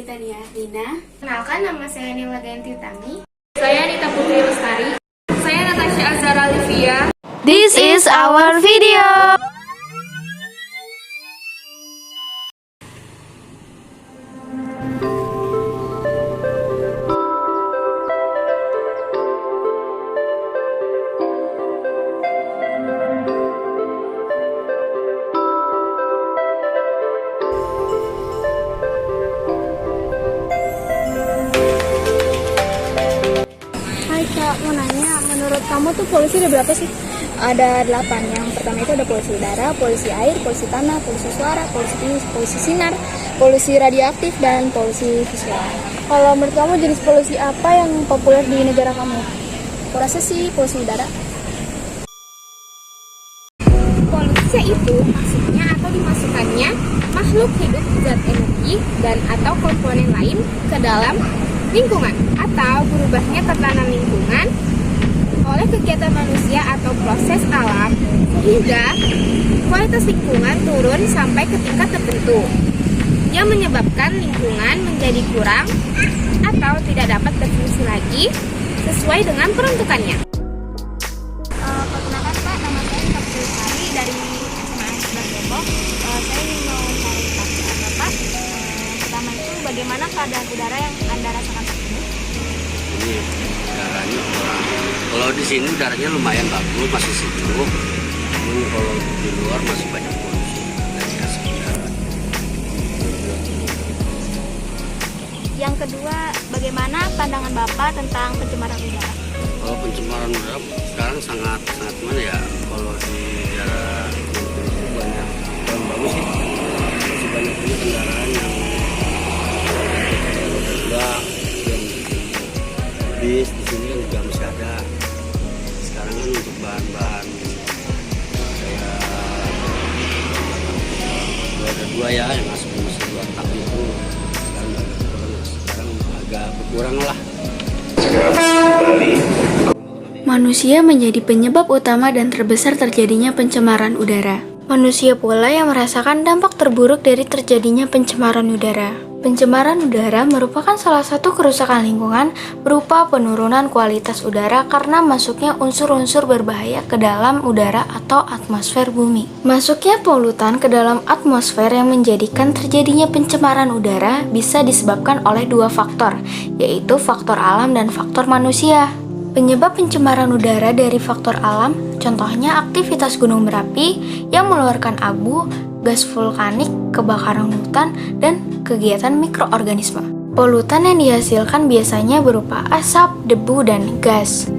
Britania Dina. Kenalkan, nama saya Nila Genti Tami. Saya Nita Putri Lestari. Saya Natasha Azhara Livia. This is our video. Hai Kak, mau nanya, menurut kamu tuh polusi ada berapa sih? Ada 8. Yang pertama itu ada polusi udara, polusi air, polusi tanah, polusi suara, polusi sinar, polusi radioaktif, dan polusi visual. Kalau menurut kamu jenis polusi apa yang populer di negara kamu? Aku rasa sih polusi udara. Polusi itu masuknya atau dimasukkannya makhluk hidup, zat energi, dan atau komponen lain ke dalam lingkungan atau berubahnya tatanan lingkungan oleh kegiatan manusia atau proses alam sehingga kualitas lingkungan turun sampai ke tingkat tertentu yang menyebabkan lingkungan menjadi kurang atau tidak dapat berfungsi lagi sesuai dengan peruntukannya. Perkenalkan Pak, nama saya Nita Putri Lestari dari SMA 11 Depok. Saya ingin mengklarifikasi Bapak. Pertama itu bagaimana keadaan udara yang Anda rasakan saat ini? Ini udaranya kalau di sini udaranya lumayan bagus, masih sejuk. Namun kalau di luar masih banyak polusi dari asap udara. Yang kedua, bagaimana pandangan Bapak tentang pencemaran udara? Kalau pencemaran udara sekarang sangat mana ya? Kalau di daerah itu banyak yang bagus sih. Masih banyak punya kendaraan yang juga yang bis di sini kan juga masih ada. Sekarang kan untuk bahan-bahan kayak ada dua ya yang masih dua tak itu sekarang agak berkurang lah. Manusia menjadi penyebab utama dan terbesar terjadinya pencemaran udara. Manusia pula yang merasakan dampak terburuk dari terjadinya pencemaran udara. Pencemaran udara merupakan salah satu kerusakan lingkungan berupa penurunan kualitas udara karena masuknya unsur-unsur berbahaya ke dalam udara atau atmosfer bumi. Masuknya polutan ke dalam atmosfer yang menjadikan terjadinya pencemaran udara bisa disebabkan oleh dua faktor, yaitu faktor alam dan faktor manusia. Penyebab pencemaran udara dari faktor alam, contohnya aktivitas gunung berapi yang mengeluarkan abu, gas vulkanik, kebakaran hutan, dan kegiatan mikroorganisme. Polutan yang dihasilkan biasanya berupa asap, debu, dan gas.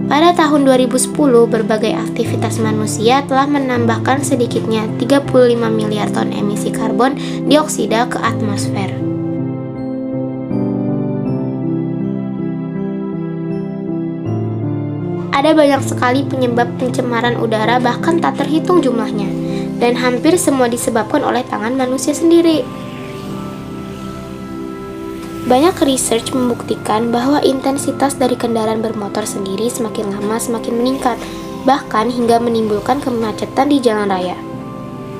Pada tahun 2010, berbagai aktivitas manusia telah menambahkan sedikitnya 35 miliar ton emisi karbon dioksida ke atmosfer. Ada banyak sekali penyebab pencemaran udara, bahkan tak terhitung jumlahnya, dan hampir semua disebabkan oleh tangan manusia sendiri. Banyak research membuktikan bahwa intensitas dari kendaraan bermotor sendiri semakin lama semakin meningkat, bahkan hingga menimbulkan kemacetan di jalan raya.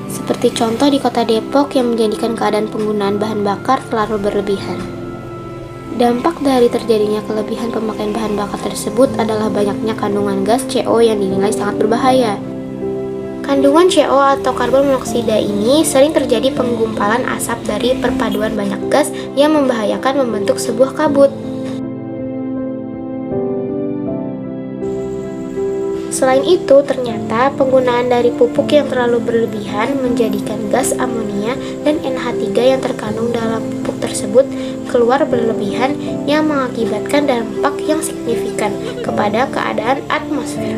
Seperti contoh di kota Depok yang menjadikan keadaan penggunaan bahan bakar terlalu berlebihan. Dampak dari terjadinya kelebihan pemakaian bahan bakar tersebut adalah banyaknya kandungan gas CO yang dinilai sangat berbahaya. Kandungan CO atau karbon monoksida ini sering terjadi penggumpalan asap dari perpaduan banyak gas yang membahayakan membentuk sebuah kabut. Selain itu, ternyata penggunaan dari pupuk yang terlalu berlebihan menjadikan gas amonia dan NH3 yang terkandung dalam pupuk tersebut keluar berlebihan yang mengakibatkan dampak yang signifikan kepada keadaan atmosfer.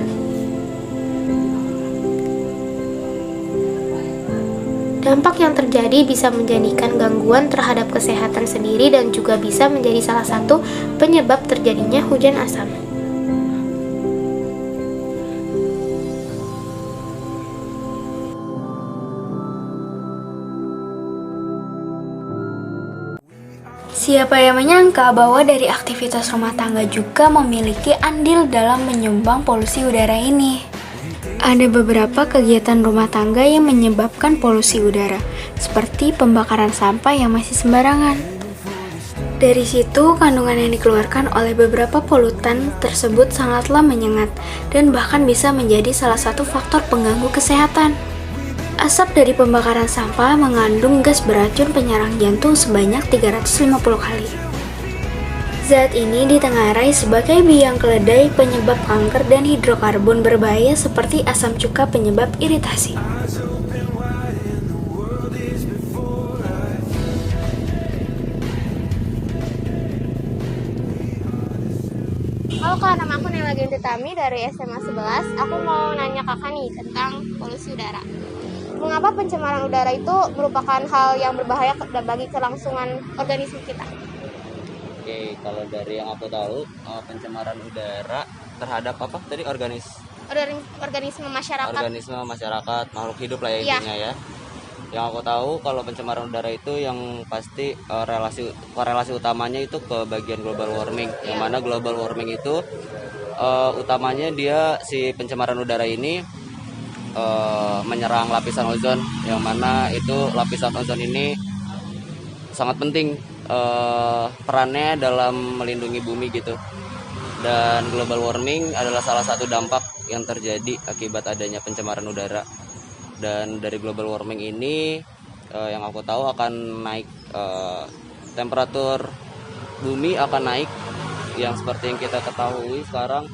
Dampak yang terjadi bisa menjadikan gangguan terhadap kesehatan sendiri dan juga bisa menjadi salah satu penyebab terjadinya hujan asam. Siapa yang menyangka bahwa dari aktivitas rumah tangga juga memiliki andil dalam menyumbang polusi udara ini? Ada beberapa kegiatan rumah tangga yang menyebabkan polusi udara, seperti pembakaran sampah yang masih sembarangan. Dari situ, kandungan yang dikeluarkan oleh beberapa polutan tersebut sangatlah menyengat dan bahkan bisa menjadi salah satu faktor pengganggu kesehatan. Asap dari pembakaran sampah mengandung gas beracun penyerang jantung sebanyak 350 kali. Zat ini ditengarai sebagai biang keledai penyebab kanker dan hidrokarbon berbahaya seperti asam cuka penyebab iritasi. Halo Kak, nama aku Nela Genti Tami dari SMA 11. Aku mau nanya Kakak nih tentang polusi udara. Mengapa pencemaran udara itu merupakan hal yang berbahaya bagi kelangsungan organisme kita? Oke, kalau dari yang aku tahu, pencemaran udara terhadap apa tadi Organisme masyarakat. organisme masyarakat, makhluk hidup lah ya Iya. intinya ya. Yang aku tahu kalau pencemaran udara itu yang pasti korelasi utamanya itu ke bagian global warming. Yang mana global warming itu utamanya dia si pencemaran udara ini menyerang lapisan ozon, yang mana itu lapisan ozon ini sangat penting perannya dalam melindungi bumi gitu. Dan global warming adalah salah satu dampak yang terjadi akibat adanya pencemaran udara. Dan dari global warming ini yang aku tahu akan naik temperatur bumi akan naik, yang seperti yang kita ketahui sekarang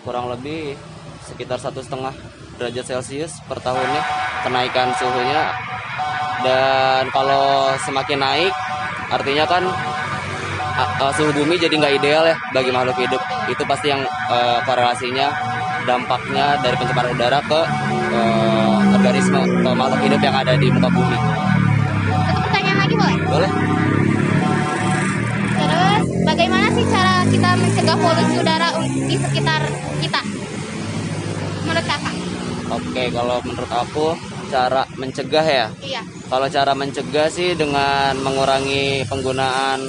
kurang lebih sekitar 1,5 derajat Celcius per tahunnya kenaikan suhunya. Dan kalau semakin naik artinya kan suhu bumi jadi nggak ideal ya bagi makhluk hidup. Itu pasti yang korelasinya dampaknya dari pencemaran udara ke organisme ke makhluk hidup yang ada di muka bumi. Satu pertanyaan lagi boleh? Boleh? Terus, bagaimana sih cara kita mencegah polusi udara di sekitar kita? Menurut Kakak? Oke, kalau menurut aku cara mencegah ya. Iya. Kalau cara mencegah sih dengan mengurangi penggunaan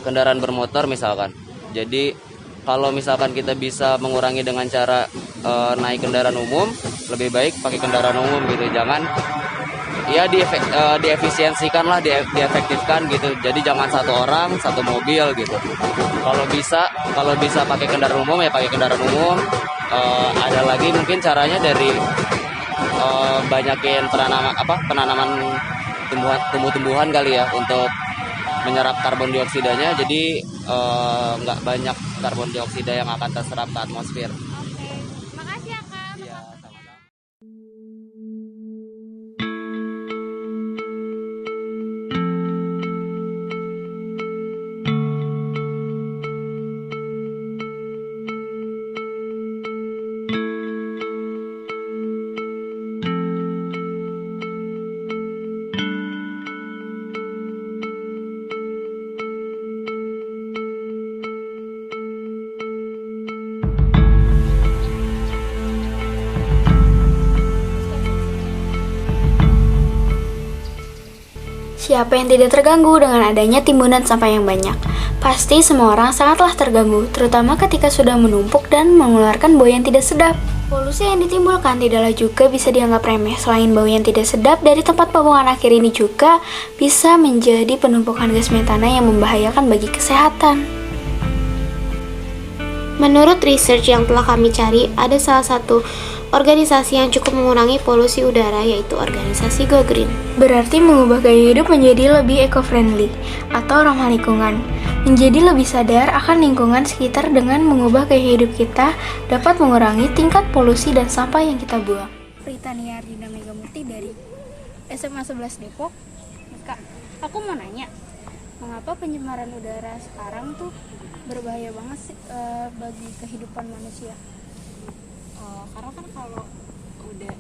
kendaraan bermotor misalkan. Jadi kalau misalkan kita bisa mengurangi dengan cara naik kendaraan umum, lebih baik pakai kendaraan umum gitu. Jangan ya diefisiensikan lah, diefektifkan gitu. Jadi jangan satu orang satu mobil gitu. Kalau bisa pakai kendaraan umum ya pakai kendaraan umum. Ada lagi mungkin caranya dari banyakin penanaman tumbuh-tumbuhan kali ya untuk menyerap karbon dioksidanya, jadi nggak banyak karbon dioksida yang akan terserap ke atmosfer. Oke. Makasih ya Kak. Iya, sama-sama. Siapa yang tidak terganggu dengan adanya timbunan sampah yang banyak? Pasti semua orang sangatlah terganggu, terutama ketika sudah menumpuk dan mengeluarkan bau yang tidak sedap. Polusi yang ditimbulkan tidaklah juga bisa dianggap remeh. Selain bau yang tidak sedap dari tempat pembuangan akhir ini juga bisa menjadi penumpukan gas metana yang membahayakan bagi kesehatan. Menurut research yang telah kami cari, ada salah satu organisasi yang cukup mengurangi polusi udara, yaitu organisasi Go Green. Berarti mengubah gaya hidup menjadi lebih eco-friendly atau ramah lingkungan. Menjadi lebih sadar akan lingkungan sekitar dengan mengubah gaya hidup kita dapat mengurangi tingkat polusi dan sampah yang kita buang. Pritania Ardina Megamurti dari SMA 11 Depok. Kak, aku mau nanya, mengapa pencemaran udara sekarang tuh berbahaya banget sih bagi kehidupan manusia? Karena kan kalau udah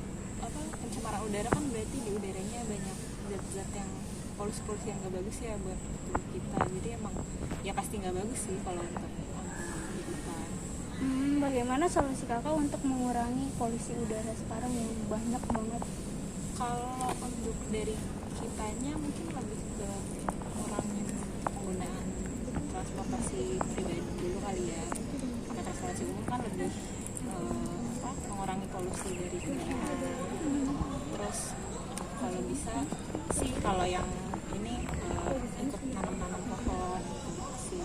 pencemaran udara kan berarti di udaranya banyak zat-zat yang polusi yang nggak bagus ya buat tubuh kita. Jadi emang ya pasti nggak bagus sih kalau untuk kehidupan. Bagaimana solusi kakak untuk mengurangi polusi udara sekarang yang banyak banget? Kalau untuk dari kitanya mungkin lebih ke ngurangin penggunaan transportasi pribadi dulu kali ya. Pakai transportasi umum kan lebih mengurangi polusi dari kendaraan. Terus kalau bisa sih kalau yang ini ikut nanam-nanam pohon gitu sih,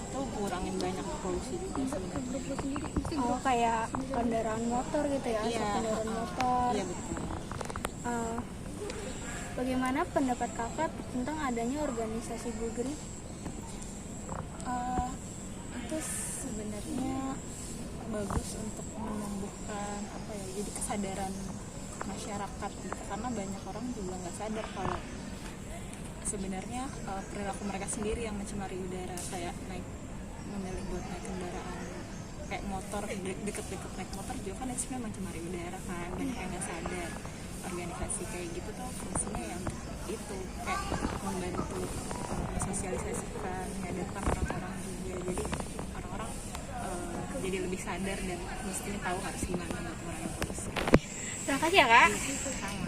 itu ngurangin banyak polusi juga sebenarnya. Oh, kayak kendaraan motor gitu ya, Iya, asal kendaraan motor. Iya betul. Bagaimana pendapat kakak tentang adanya organisasi Bugri? Itu sebenarnya bagus untuk menumbuhkan apa ya, jadi kesadaran masyarakat gitu. Karena banyak orang juga nggak sadar kalau sebenarnya perilaku mereka sendiri yang mencemari udara, kayak memilih buat naik kendaraan kayak motor, deket-deket naik motor juga kan itu sebenarnya mencemari udara kan. Banyak yang nggak sadar. Organisasi kayak gitu tuh fungsinya yang itu kayak membantu mensosialisasikan, menyadarkan orang-orang juga, jadi orang-orang jadi lebih sadar dan mestinya tahu harus gimana buat mengurangi polusi. Terima kasih ya kak. Sama.